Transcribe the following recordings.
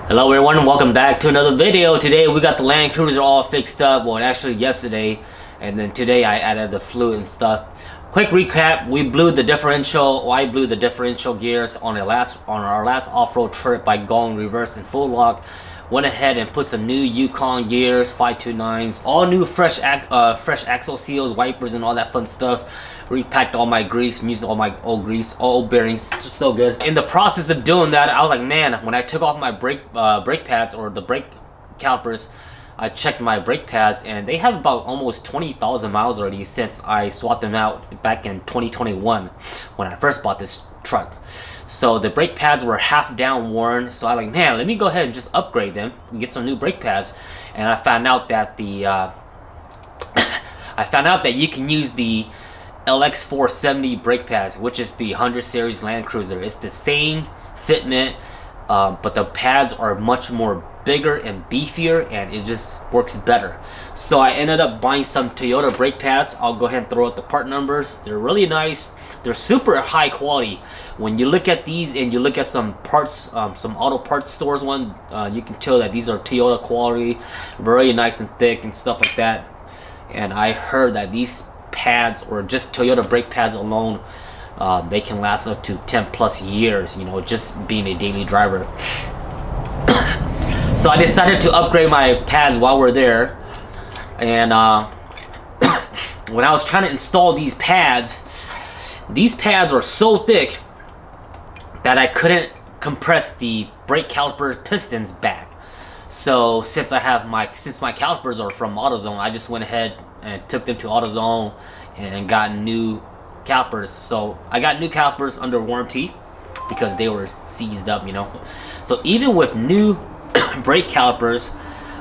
Hello everyone, welcome back to another video. Today we got the Land Cruiser all fixed up. Well, actually yesterday, and then today I added the fluid and stuff. Quick recap: we blew the differential. Or I blew the differential gears on our last off-road trip by going reverse and full lock. Went ahead and put some new Yukon gears, 529s, all new fresh axle seals, wipers, and all that fun stuff. Repacked all my grease, used all my old grease, old bearings, just so good. In the process of doing that, I was like, man, when I took off my brake pads or the brake calipers, I checked my brake pads and they have about almost 20,000 miles already since I swapped them out back in 2021 when I first bought this truck. So the brake pads were half down worn, so I was like, man, let me go ahead and just upgrade them and get some new brake pads. And I found out that you can use the LX470 brake pads, which is the 100 series Land Cruiser. It's the same fitment, but the pads are much more bigger and beefier, and it just works better. So I ended up buying some Toyota brake pads. I'll go ahead and throw out the part numbers. They're really nice. They're super high quality. When you look at these and you look at some parts, some auto parts stores you can tell that these are Toyota quality, very nice and thick and stuff like that. And I heard that these pads, or just Toyota brake pads alone, they can last up to 10 plus years, you know, just being a daily driver. So I decided to upgrade my pads while we're there. And when I was trying to install these pads are so thick that I couldn't compress the brake caliper pistons back. So since my calipers are from AutoZone, I just went ahead and took them to AutoZone and got new calipers. So I got new calipers under warranty because they were seized up, you know. So even with new brake calipers,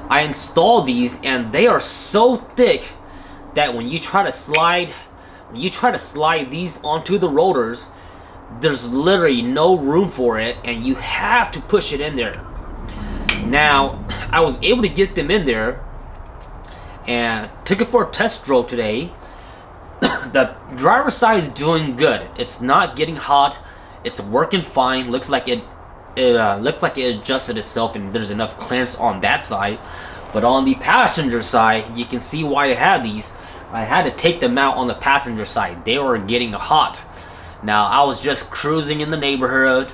I installed these and they are so thick that when you try to slide these onto the rotors, there's literally no room for it, and you have to push it in there. Now, I was able to get them in there and took it for a test drove today. The driver's side is doing good. It's not getting hot. It's working fine. Looks like it adjusted itself, and there's enough clearance on that side. But on the passenger side, you can see why I had these. I had to take them out on the passenger side. They were getting hot. Now, I was just cruising in the neighborhood,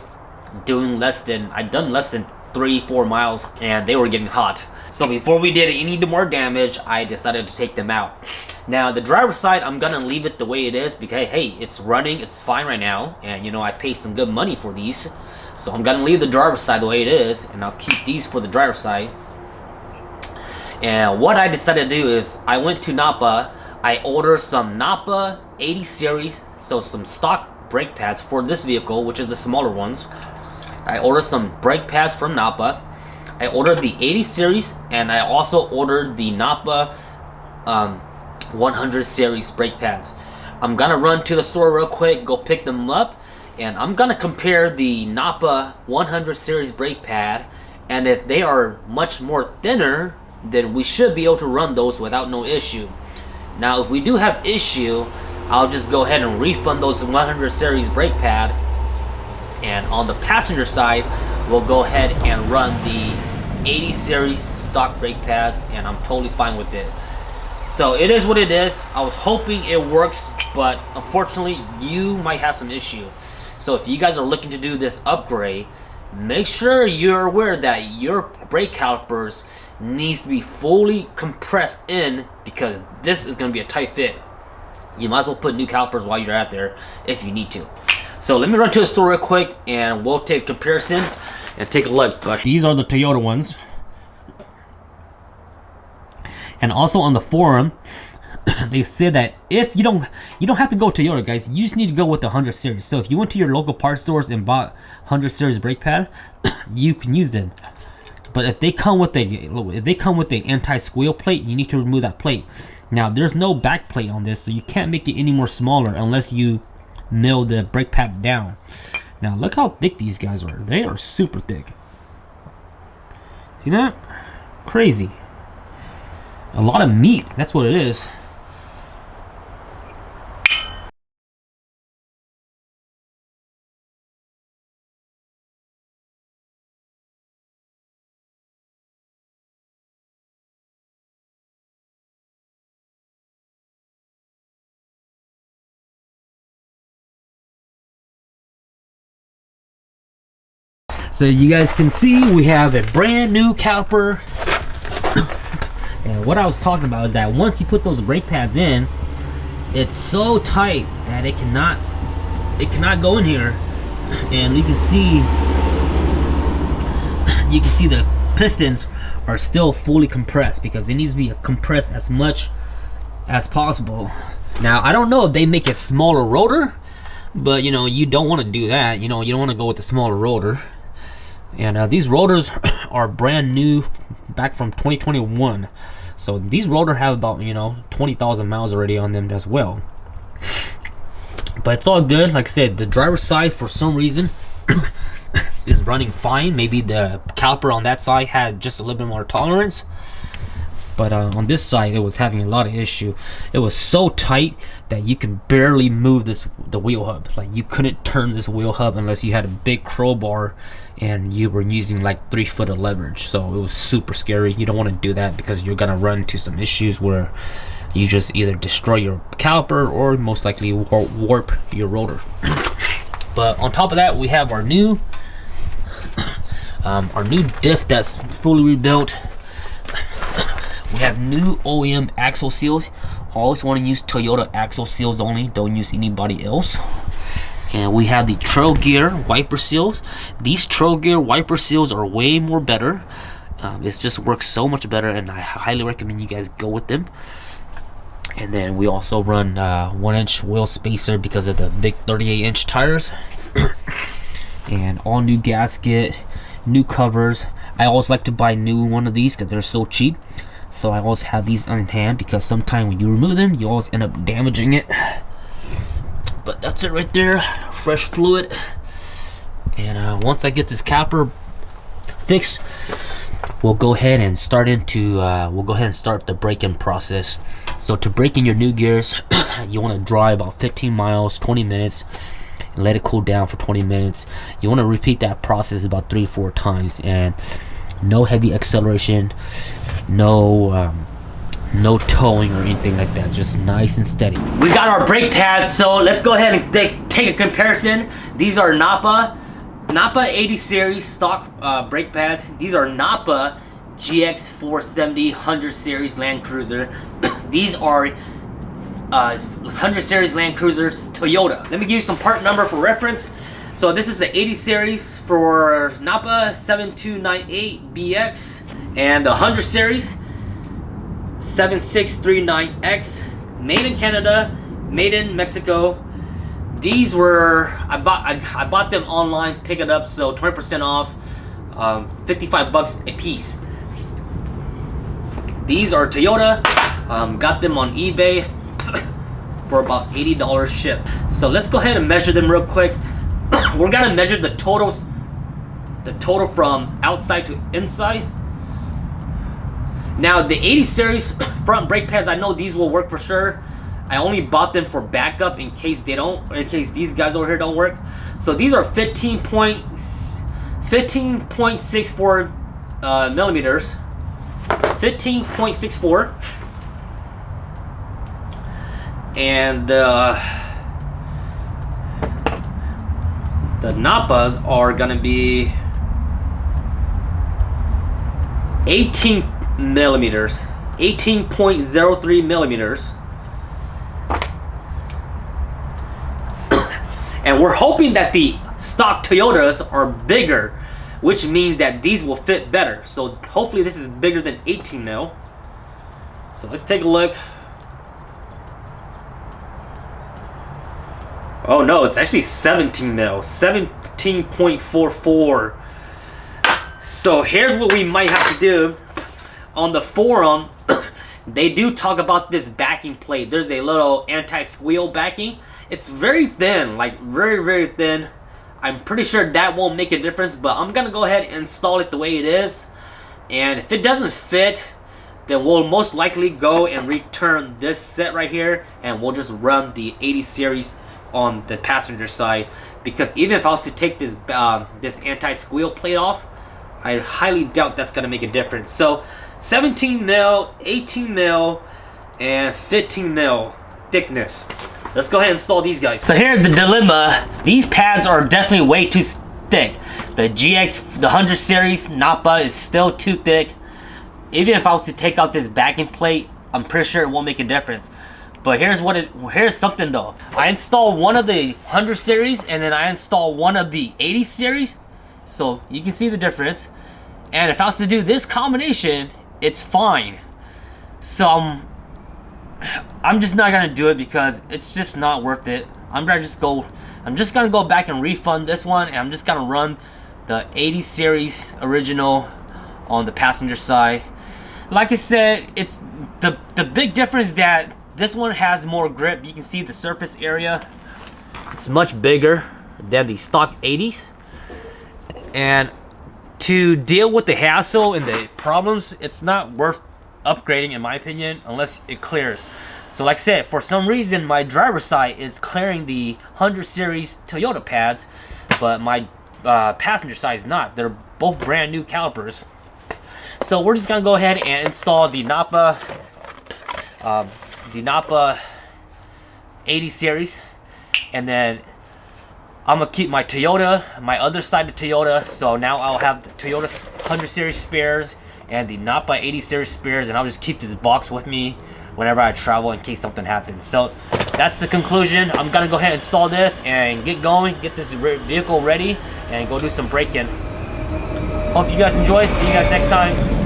doing less than 3-4 miles, and they were getting hot. So before we did any more damage, I decided to take them out. Now the driver's side, I'm gonna leave it the way it is because hey, it's running, it's fine right now, and you know, I paid some good money for these. So I'm gonna leave the driver's side the way it is, and I'll keep these for the driver's side. And what I decided to do is I went to Napa. I ordered some Napa 80 series, so some stock brake pads for this vehicle, which is the smaller ones. I ordered some brake pads from Napa. I ordered the 80 series, and I also ordered the Napa 100 series brake pads. I'm gonna run to the store real quick, go pick them up, and I'm gonna compare the Napa 100 series brake pad, and if they are much more thinner, then we should be able to run those without no issue. Now, if we do have issue, I'll just go ahead and refund those 100 series brake pad. And on the passenger side, we'll go ahead and run the 80 series stock brake pads, and I'm totally fine with it. So it is what it is. I was hoping it works, but unfortunately you might have some issue. So if you guys are looking to do this upgrade, make sure you're aware that your brake calipers needs to be fully compressed in, because this is going to be a tight fit. You might as well put new calipers while you're out there if you need to. So let me run to the store real quick and we'll take a comparison and take a look. But these are the Toyota ones. And also on the forum, they said that if you don't have to go Toyota, guys. You just need to go with the 100 series. So if you went to your local parts stores and bought 100 series brake pad, you can use them. But if they come with a anti-squeal plate, you need to remove that plate. Now there's no back plate on this, so you can't make it any more smaller unless you mill the brake pad down. Now look how thick these guys are. They are super thick. See that? Crazy. A lot of meat. That's what it is. So you guys can see we have a brand new caliper. And what I was talking about is that once you put those brake pads in, it's so tight that it cannot go in here. And you can see the pistons are still fully compressed because it needs to be compressed as much as possible. Now I don't know if they make a smaller rotor, but you know, you don't want to do that. You know, you don't want to go with the smaller rotor. And these rotors are brand new, back from 2021. So these rotors have about, you know, 20,000 miles already on them as well. But it's all good. Like I said, the driver's side for some reason is running fine. Maybe the caliper on that side had just a little bit more tolerance. But on this side, it was having a lot of issue. It was so tight that you can barely move the wheel hub. Like, you couldn't turn this wheel hub unless you had a big crowbar and you were using like 3 foot of leverage. So it was super scary. You don't want to do that because you're gonna run into some issues where you just either destroy your caliper or most likely warp your rotor. But on top of that, we have our new diff that's fully rebuilt. We have new OEM axle seals. Always want to use Toyota axle seals only. Don't use anybody else. And we have the trail gear wiper seals. These trail gear wiper seals are way more better. It just works so much better, and I highly recommend you guys go with them. And then we also run 1-inch wheel spacer because of the big 38-inch tires. And all new gasket, new covers. I always like to buy new one of these because they're so cheap. So I always have these on hand because sometimes when you remove them, you always end up damaging it. But that's it right there. Fresh fluid. And once I get this caliper fixed, we'll go ahead and start the braking process. So to brake in your new gears, you want to drive about 15 miles, 20 minutes, and let it cool down for 20 minutes. You want to repeat that process about 3-4 times, and no heavy acceleration, no towing or anything like that, just nice and steady. We got our brake pads, so let's go ahead and take a comparison. These are Napa 80 series stock brake pads. These are Napa GX 470 100 series Land Cruiser. These are 100 series Land Cruisers Toyota. Let me give you some part number for reference. So this is the 80 series for Napa 7298BX, and the 100 series 7639X, made in Canada, made in Mexico. These were I bought them online, pick it up, so 20% off, 55 bucks a piece. These are Toyota. Got them on eBay for about $80 ship. So let's go ahead and measure them real quick. We're gonna measure the total from outside to inside. Now the 80 series front brake pads, I know these will work for sure. I only bought them for backup in case these guys over here don't work. So these are 15.64 millimeters. 15.64. And the Napas are gonna be 18 millimeters, 18.03 millimeters. And we're hoping that the stock Toyotas are bigger, which means that these will fit better. So hopefully this is bigger than 18 mil. So let's take a look. Oh no, it's actually 17 mil, 17.44. So here's what we might have to do. On the forum, they do talk about this backing plate. There's a little anti-squeal backing. It's very thin, like very, very thin. I'm pretty sure that won't make a difference, but I'm gonna go ahead and install it the way it is. And if it doesn't fit, then we'll most likely go and return this set right here, and we'll just run the 80 series on the passenger side. Because even if I was to take this this anti-squeal plate off, I highly doubt that's gonna make a difference. So 17 mil, 18 mil, and 15 mil thickness. Let's go ahead and install these guys. So here's the dilemma. These pads are definitely way too thick. The the 100 series Napa is still too thick. Even if I was to take out this backing plate, I'm pretty sure it won't make a difference. But here's something though. I installed one of the 100 series and then I installed one of the 80 series. So you can see the difference. And if I was to do this combination, it's fine. So I'm just not gonna do it because it's just not worth it. I'm just gonna go back and refund this one, and I'm just gonna run the 80 series original on the passenger side. Like I said, it's the big difference that this one has more grip. You can see the surface area. It's much bigger than the stock 80s. And to deal with the hassle and the problems, it's not worth upgrading in my opinion unless it clears. So like I said, for some reason my driver's side is clearing the 100 series Toyota pads, but my passenger side is not. They're both brand new calipers. So we're just gonna go ahead and install the Napa 80 series, and then I'm gonna keep my other side of Toyota. So now I'll have the Toyota 100 series spares and the Napa 80 series spares, and I'll just keep this box with me whenever I travel in case something happens. So that's the conclusion. I'm gonna go ahead and install this and get going, get this vehicle ready, and go do some break-in. Hope you guys enjoy. See you guys next time.